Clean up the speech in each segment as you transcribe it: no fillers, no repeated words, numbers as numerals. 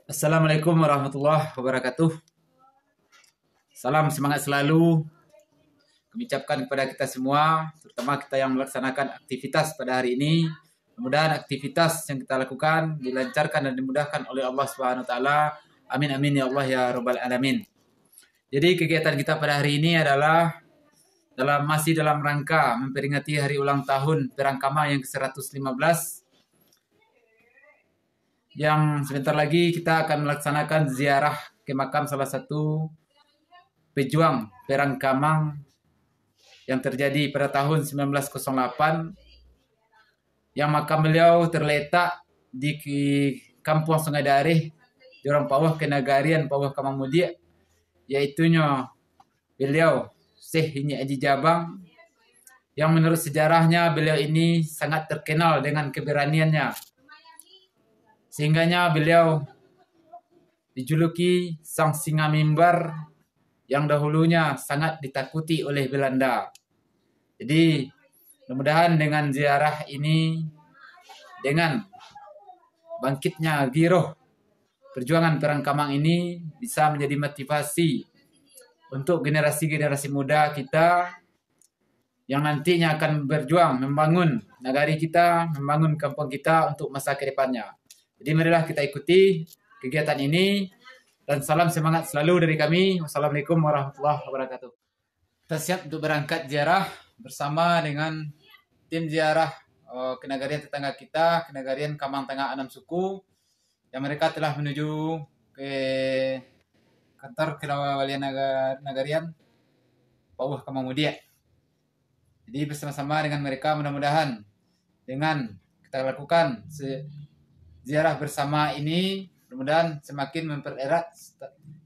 Assalamualaikum warahmatullahi wabarakatuh. Salam semangat selalu kami ucapkan kepada kita semua, terutama kita yang melaksanakan aktivitas pada hari ini. Mudah-mudahan aktivitas yang kita lakukan dilancarkan dan dimudahkan oleh Allah Subhanahu wa taala. Amin amin ya Allah ya rabbal alamin. Jadi kegiatan kita pada hari ini adalah masih dalam rangka memperingati hari ulang tahun Perang Kamang yang ke-115. Yang sebentar lagi kita akan melaksanakan ziarah ke makam salah satu pejuang Perang Kamang yang terjadi pada tahun 1908, yang makam beliau terletak di Kampung Sungai Dareh, Jorong Pawah Kenagarian Pawah Kamang Mudia, yaitunya beliau Syekh Nyi Haji Jabang, yang menurut sejarahnya beliau ini sangat terkenal dengan keberaniannya, sehingganya beliau dijuluki Sang Singa Mimbar yang dahulunya sangat ditakuti oleh Belanda. Jadi mudah-mudahan dengan ziarah ini, dengan bangkitnya giroh perjuangan Perang Kamang ini, bisa menjadi motivasi untuk generasi-generasi muda kita yang nantinya akan berjuang membangun negari kita, membangun kampung kita untuk masa ke depannya. Jadi marilah kita ikuti kegiatan ini, dan salam semangat selalu dari kami. Wassalamualaikum warahmatullahi wabarakatuh. Kita siap untuk berangkat ziarah bersama dengan tim ziarah kenagarian tetangga kita, Kenagarian Kamang Tengah Anam Suku, yang mereka telah menuju ke kantor Kewalian Nagarian Pawah Kamang Mudia. Jadi bersama-sama dengan mereka, mudah-mudahan dengan kita lakukan ziarah bersama ini, mudah-mudahan semakin mempererat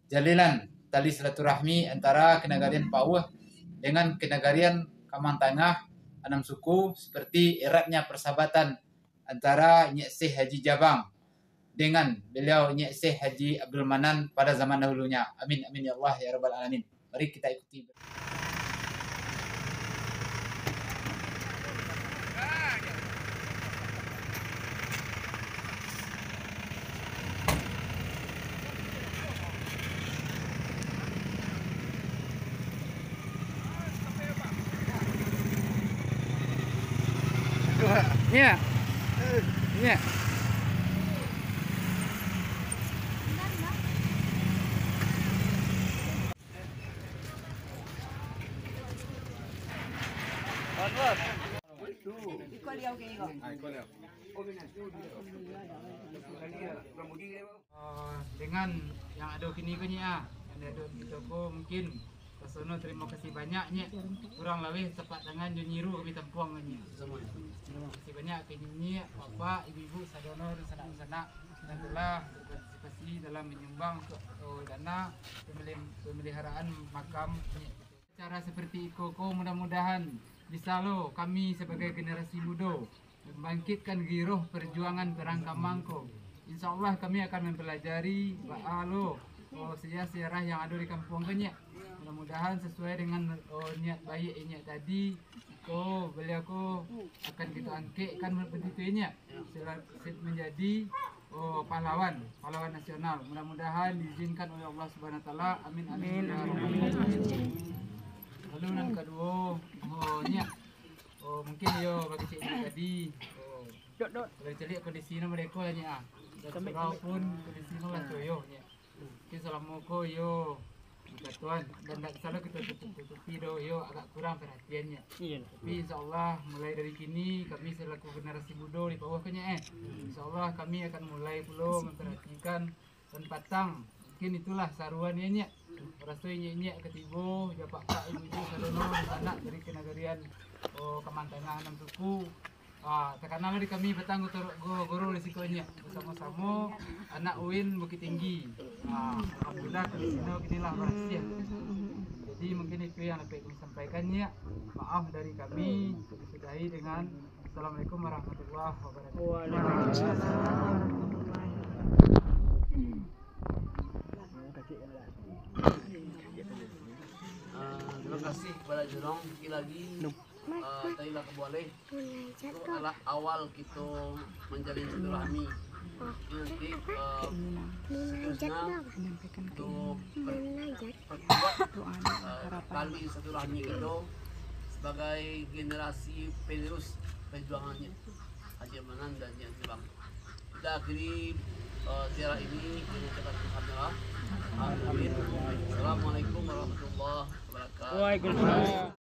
jalinan tali silaturahmi antara Kenagarian Pawah dengan Kenagarian Kamang Tengah Anam Suku, seperti eratnya persahabatan antara Nyi Syekh Haji Jabang dengan beliau Nyi Syekh Haji Abdul Manan pada zaman dahulunya. Amin amin ya Allah ya rabbal alamin. Mari kita ikuti. Iya. Iya. Dengan yang ada kini ko nya, yang ada kita ko mungkin Pasono terima kasih banyaknya, kurang lebih tepat tangan Junyiru kami tempuang nya. Terima kasih banyak ke Nyi, Bapak, Ibu-ibu, sadono dan sanak-sanak yang telah berpartisipasi dalam menyumbang dana pemeliharaan makam Nyi. Cara seperti itu ko mudah-mudahan bisa lo kami sebagai generasi muda membangkitkan giroh perjuangan Perang Kamang ko. Insya Allah kami akan mempelajari sejarah yang ada di kampung Kenyek. Mudah-mudahan sesuai dengan niat baik niat tadi, beliau akan kita angketkan begitu menjadi pahlawan nasional. Mudah-mudahan diizinkan oleh Allah Subhanahu wa taala. Amin amin. Lalu yang kedua, mungkin bagi cik tadi boleh cari kondisi mereka lah nya. Surau pun kondisi lah toyo nya. Mungkin selama Tuan, dan tak salah kita tutupi agak kurang perhatiannya. Tapi insyaAllah mulai dari kini kami selaku generasi muda di bawah Kenyek, insyaAllah kami akan mulai pula memperhatikan dan patang. Mungkin itulah saruannya. Rasanya Nyek ketiga, Bapak Ibu-ibu sadono anak dari Kenagarian Kamang Tengah Anam Suku. Terkenal dari kami petang guru risikonya bersama-sama anak UIN Bukit Tinggi. Alhamdulillah inilah rahasia. Jadi mungkin itu yang dapat kami sampaikannya. Maaf dari kami, disudahi dengan Assalamualaikum warahmatullahi wabarakatuh. Terima kasih kepada Jurong sekali lagi. Tadi lah keboleh itu adalah awal kita menjalin silaturahmi nanti keinginan seterusnya menyampaikan untuk keinginan perkuat doa dan harapan tali silaturahmi itu sebagai generasi penerus perjuangannya Haji Manan dan Jan Jebang. Kita akhiri ziarah ini dengan ucapan alhamdulillah. Amin. Assalamualaikum warahmatullahi wabarakatuh. Waalaikumsalam.